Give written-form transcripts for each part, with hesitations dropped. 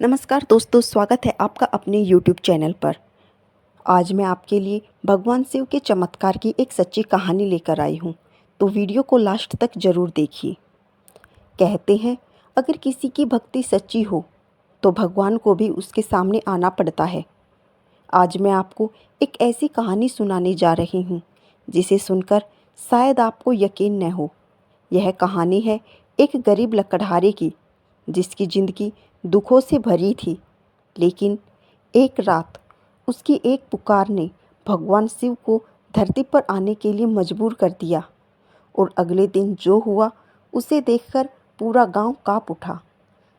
नमस्कार दोस्तों, स्वागत है आपका अपने यूट्यूब चैनल पर। आज मैं आपके लिए भगवान शिव के चमत्कार की एक सच्ची कहानी लेकर आई हूँ, तो वीडियो को लास्ट तक ज़रूर देखिए। कहते हैं, अगर किसी की भक्ति सच्ची हो तो भगवान को भी उसके सामने आना पड़ता है। आज मैं आपको एक ऐसी कहानी सुनाने जा रही हूँ जिसे सुनकर शायद आपको यकीन न हो। यह कहानी है एक गरीब लकड़हारे की, जिसकी ज़िंदगी दुखों से भरी थी। लेकिन एक रात उसकी एक पुकार ने भगवान शिव को धरती पर आने के लिए मजबूर कर दिया, और अगले दिन जो हुआ उसे देखकर पूरा गांव कांप उठा।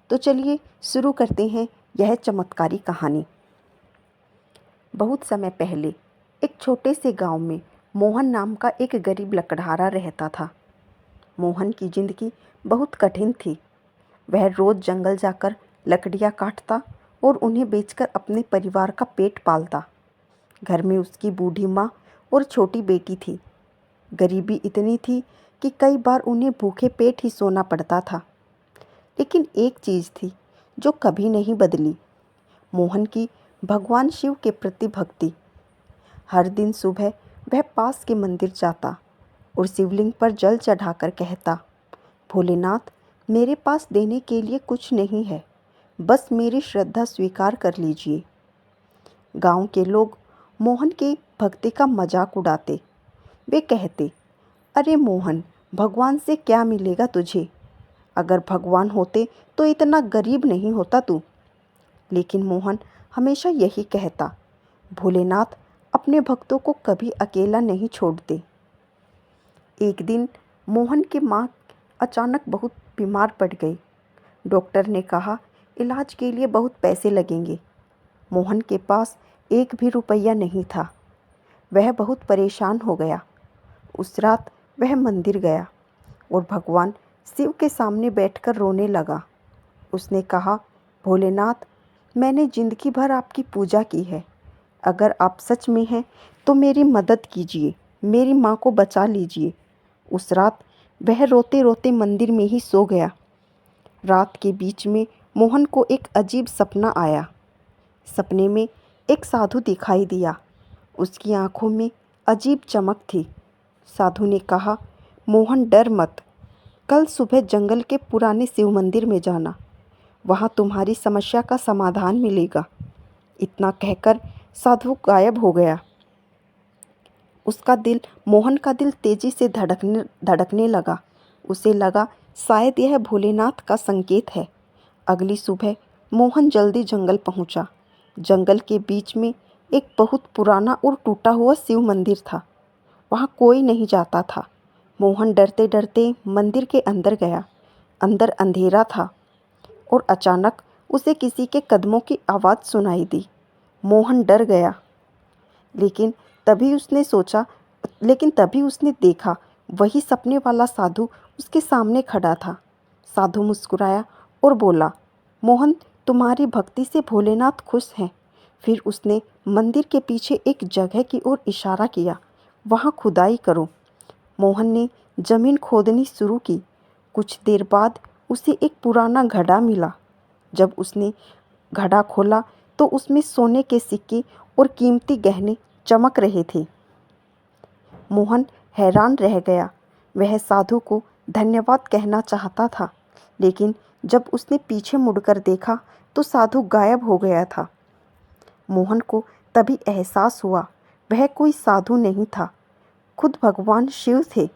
तो चलिए शुरू करते हैं यह चमत्कारी कहानी। बहुत समय पहले एक छोटे से गांव में मोहन नाम का एक गरीब लकड़हारा रहता था। मोहन की जिंदगी बहुत कठिन थी। वह रोज़ जंगल जाकर लकड़ियाँ काटता और उन्हें बेचकर अपने परिवार का पेट पालता। घर में उसकी बूढ़ी माँ और छोटी बेटी थी। गरीबी इतनी थी कि कई बार उन्हें भूखे पेट ही सोना पड़ता था। लेकिन एक चीज़ थी जो कभी नहीं बदली, मोहन की भगवान शिव के प्रति भक्ति। हर दिन सुबह वह पास के मंदिर जाता और शिवलिंग पर जल चढ़ाकर कहता, भोलेनाथ, मेरे पास देने के लिए कुछ नहीं है, बस मेरी श्रद्धा स्वीकार कर लीजिए। गांव के लोग मोहन के भक्ति का मजाक उड़ाते। वे कहते, अरे मोहन, भगवान से क्या मिलेगा तुझे? अगर भगवान होते तो इतना गरीब नहीं होता तू। लेकिन मोहन हमेशा यही कहता, भोलेनाथ अपने भक्तों को कभी अकेला नहीं छोड़ते। एक दिन मोहन की माँ अचानक बहुत बीमार पड़ गई। डॉक्टर ने कहा, इलाज के लिए बहुत पैसे लगेंगे। मोहन के पास एक भी रुपया नहीं था। वह बहुत परेशान हो गया। उस रात वह मंदिर गया और भगवान शिव के सामने बैठकर रोने लगा। उसने कहा, भोलेनाथ, मैंने जिंदगी भर आपकी पूजा की है। अगर आप सच में हैं तो मेरी मदद कीजिए, मेरी माँ को बचा लीजिए। उस रात वह रोते रोते मंदिर में ही सो गया। रात के बीच में मोहन को एक अजीब सपना आया। सपने में एक साधु दिखाई दिया। उसकी आंखों में अजीब चमक थी। साधु ने कहा, मोहन डर मत, कल सुबह जंगल के पुराने शिव मंदिर में जाना, वहाँ तुम्हारी समस्या का समाधान मिलेगा। इतना कहकर साधु गायब हो गया। मोहन का दिल तेजी से धड़कने लगा। उसे लगा शायद यह भोलेनाथ का संकेत है। अगली सुबह मोहन जल्दी जंगल पहुंचा। जंगल के बीच में एक बहुत पुराना और टूटा हुआ शिव मंदिर था। वहां कोई नहीं जाता था। मोहन डरते डरते मंदिर के अंदर गया। अंदर अंधेरा था और अचानक उसे किसी के कदमों की आवाज़ सुनाई दी। मोहन डर गया, लेकिन तभी उसने देखा, वही सपने वाला साधु उसके सामने खड़ा था। साधु मुस्कुराया और बोला, मोहन, तुम्हारी भक्ति से भोलेनाथ खुश हैं। फिर उसने मंदिर के पीछे एक जगह की ओर इशारा किया, वहाँ खुदाई करो। मोहन ने जमीन खोदनी शुरू की। कुछ देर बाद उसे एक पुराना घड़ा मिला। जब उसने घड़ा खोला तो उसमें सोने के सिक्के और कीमती गहने चमक रहे थे। मोहन हैरान रह गया। वह साधु को धन्यवाद कहना चाहता था, लेकिन जब उसने पीछे मुड़कर देखा तो साधु गायब हो गया था। मोहन को तभी एहसास हुआ, वह कोई साधु नहीं था, खुद भगवान शिव थे।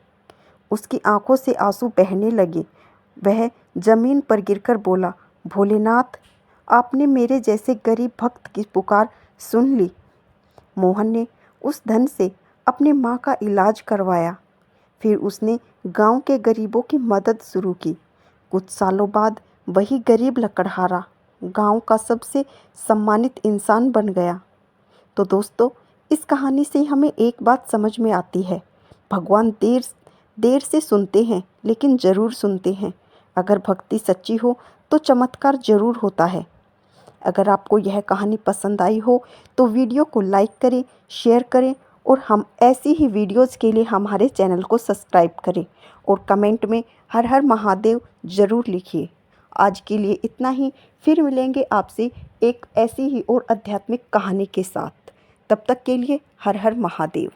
उसकी आंखों से आंसू बहने लगे। वह जमीन पर गिरकर बोला, भोलेनाथ, आपने मेरे जैसे गरीब भक्त की पुकार सुन ली। मोहन ने उस धन से अपनी माँ का इलाज करवाया। फिर उसने गांव के गरीबों की मदद शुरू की। कुछ सालों बाद वही गरीब लकड़हारा गांव का सबसे सम्मानित इंसान बन गया। तो दोस्तों, इस कहानी से हमें एक बात समझ में आती है, भगवान देर से सुनते हैं, लेकिन ज़रूर सुनते हैं। अगर भक्ति सच्ची हो तो चमत्कार ज़रूर होता है। अगर आपको यह कहानी पसंद आई हो तो वीडियो को लाइक करें, शेयर करें और हम ऐसी ही वीडियोज़ के लिए हमारे चैनल को सब्सक्राइब करें और कमेंट में हर हर महादेव ज़रूर लिखिए। आज के लिए इतना ही। फिर मिलेंगे आपसे एक ऐसी ही और आध्यात्मिक कहानी के साथ। तब तक के लिए हर हर महादेव।